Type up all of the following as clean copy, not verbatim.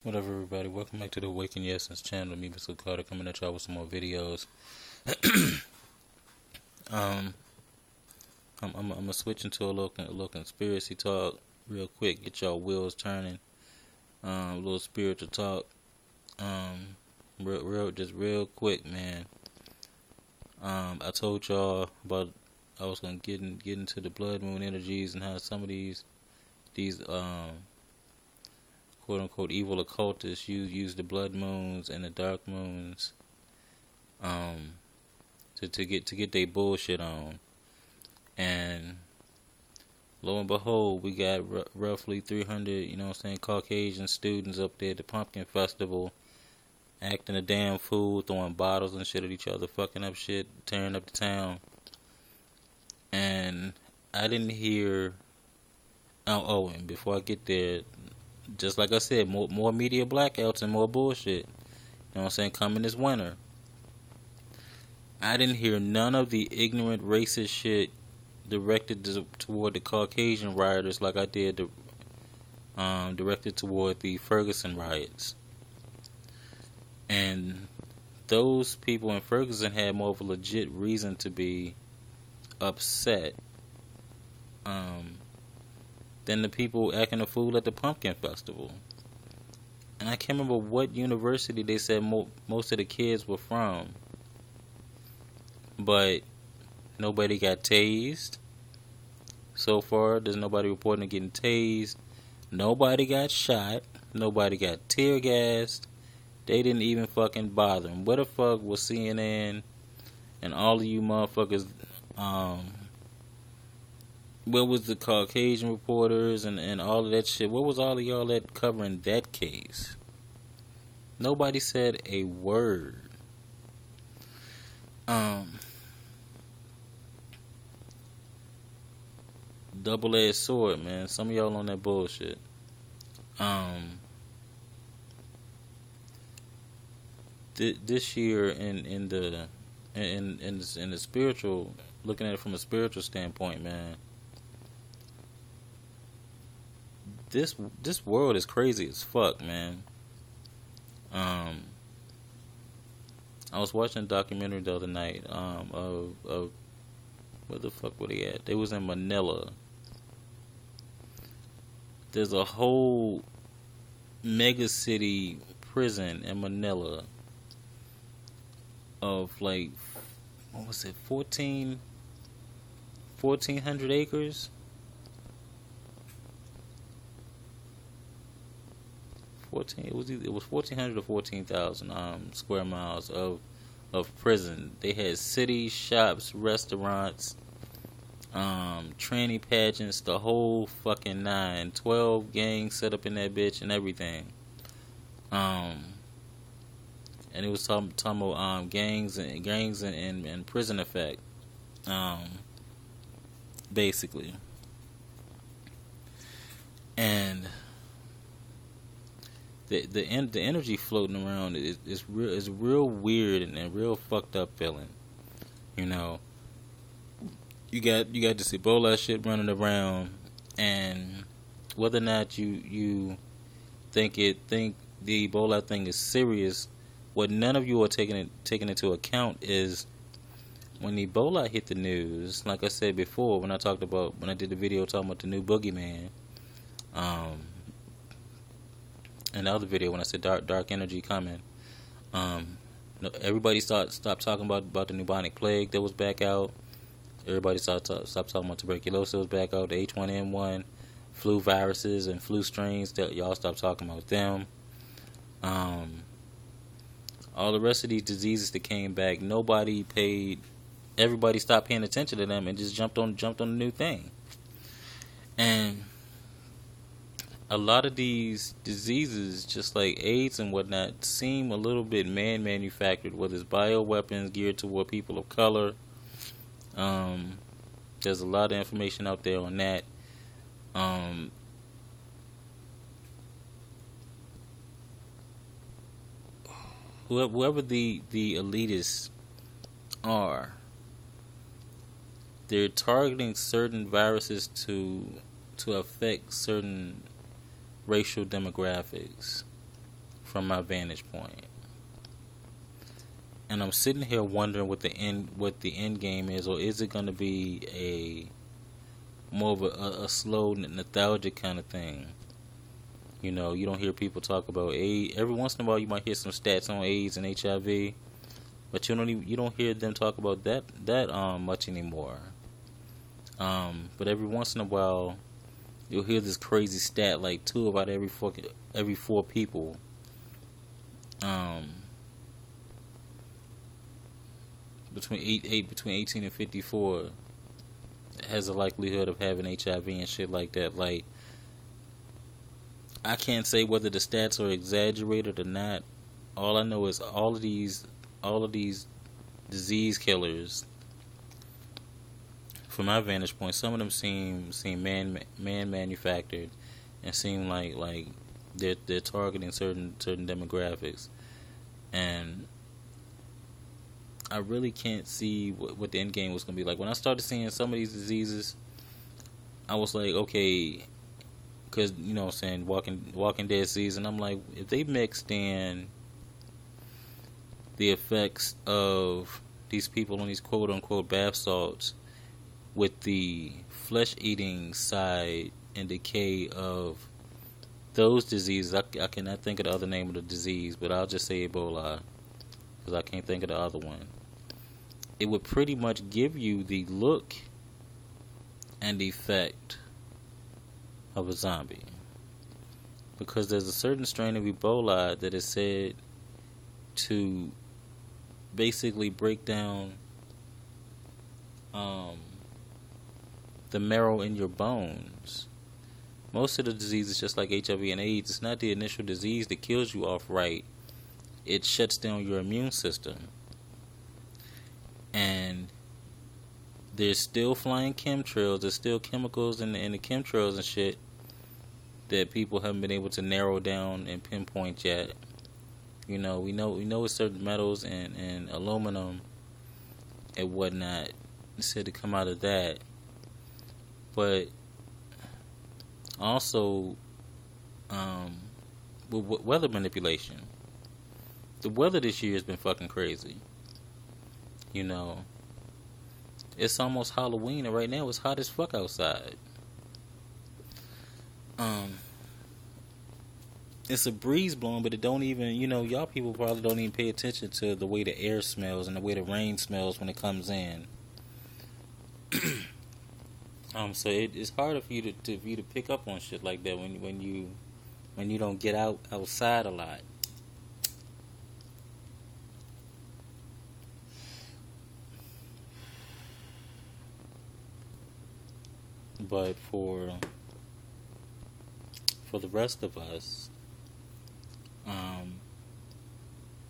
What up, everybody? Welcome back to the Awaken Your Essence channel. Me, Mr. Carter, coming at y'all with some more videos. um, I'm gonna switch into a little conspiracy talk real quick. Get y'all wheels turning. A little spiritual talk. Just real quick, man. I told y'all about I was gonna get into the blood moon energies and how some of these quote unquote evil occultists use the blood moons and the dark moons um to get their bullshit on. And lo and behold, we got roughly 300, Caucasian students up there at the pumpkin festival acting a damn fool, throwing bottles and shit at each other, fucking up shit, tearing up the town. And I didn't hear and before I get there, just like I said, more media blackouts and more bullshit. You know what I'm saying? Coming this winter. I didn't hear none of the ignorant racist shit directed toward the Caucasian rioters like I did directed toward the Ferguson riots. And those people in Ferguson had more of a legit reason to be upset than the people acting a fool at the pumpkin festival. And I can't remember what university they said most of the kids were from. But nobody got tased. So far, there's nobody reporting getting tased. Nobody got shot. Nobody got tear gassed. They didn't even fucking bother them. What the fuck was CNN and all of you motherfuckers, what was the Caucasian reporters and all of that shit? What was all of y'all that covering that case? Nobody said a word. Double-edged sword, man. Some of y'all on that bullshit. This year in the spiritual, looking at it from a spiritual standpoint, man. This world is crazy as fuck, man. I was watching a documentary the other night of where the fuck were they at? They was in Manila. There's a whole mega city prison in Manila of like, what was it, 1,400 acres? 14, it was 1,400 or 14,000 square miles of prison. They had cities, shops, restaurants, tranny pageants, the whole fucking nine. 12 gangs set up in that bitch and everything. And it was talking about gangs and prison effect, basically. And the energy floating around is real weird and real fucked up feeling. You know, you got this Ebola shit running around, and whether or not you think the Ebola thing is serious, what none of you are taking into account is when Ebola hit the news. Like I said before, when I did the video talking about the new boogeyman, and the other video when I said dark energy coming, everybody stopped talking about the bubonic plague that was back out. Everybody stopped talking about tuberculosis that was back out. The H1N1, flu viruses and flu strains, that y'all stopped talking about them. All the rest of these diseases that came back, everybody stopped paying attention to them and just jumped on the new thing. And a lot of these diseases, just like AIDS and whatnot, seem a little bit man-manufactured, whether it's bioweapons geared toward people of color. There's a lot of information out there on that. Whoever the elitists are, they're targeting certain viruses to affect certain racial demographics. from my vantage point. And I'm sitting here wondering what the end game is, or is it going to be a more of a slow nostalgic kind of thing? You know, you don't hear people talk about AIDS. Every once in a while, you might hear some stats on AIDS and HIV, but you don't hear them talk about that much anymore. But every once in a while, you'll hear this crazy stat like 2 about every 4 people. Between 18 and 54 has a likelihood of having HIV and shit like that. Like, I can't say whether the stats are exaggerated or not. All I know is all of these disease killers, from my vantage point, some of them seem man manufactured, and seem like they're targeting certain demographics, and I really can't see what the end game was going to be like. When I started seeing some of these diseases, I was like, okay, because, you know what I'm saying, Walking Dead season, I'm like, if they mixed in the effects of these people on these quote-unquote bath salts with the flesh-eating side and decay of those diseases, I cannot think of the other name of the disease, but I'll just say Ebola, because I can't think of the other one. It would pretty much give you the look and effect of a zombie, because there's a certain strain of Ebola that is said to basically break down the marrow in your bones. Most of the diseases, just like HIV and AIDS, it's not the initial disease that kills you outright. It shuts down your immune system. And there's still flying chemtrails. There's still chemicals in the chemtrails and shit that people haven't been able to narrow down and pinpoint yet. You know, we know it's certain metals and aluminum and whatnot said to come out of that. But also, with weather manipulation. The weather this year has been fucking crazy. You know, it's almost Halloween, and right now it's hot as fuck outside. It's a breeze blowing, but it don't even, you know, y'all people probably don't even pay attention to the way the air smells and the way the rain smells when it comes in. So it's harder for you to pick up on shit like that when you don't get outside a lot. But for the rest of us,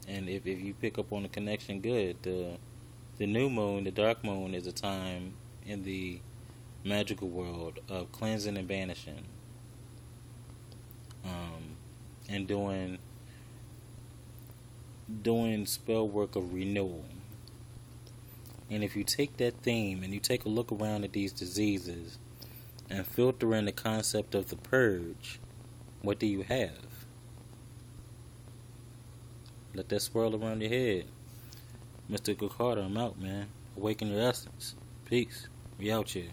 and if you pick up on the connection good, the new moon, the dark moon, is a time in the magical world of cleansing and banishing, and doing spell work of renewal. And if you take that theme and you take a look around at these diseases and filter in the concept of the purge, what do you have? Let that swirl around your head. Mr. Carter, I'm out, man. Awaken your essence. Peace. We out here.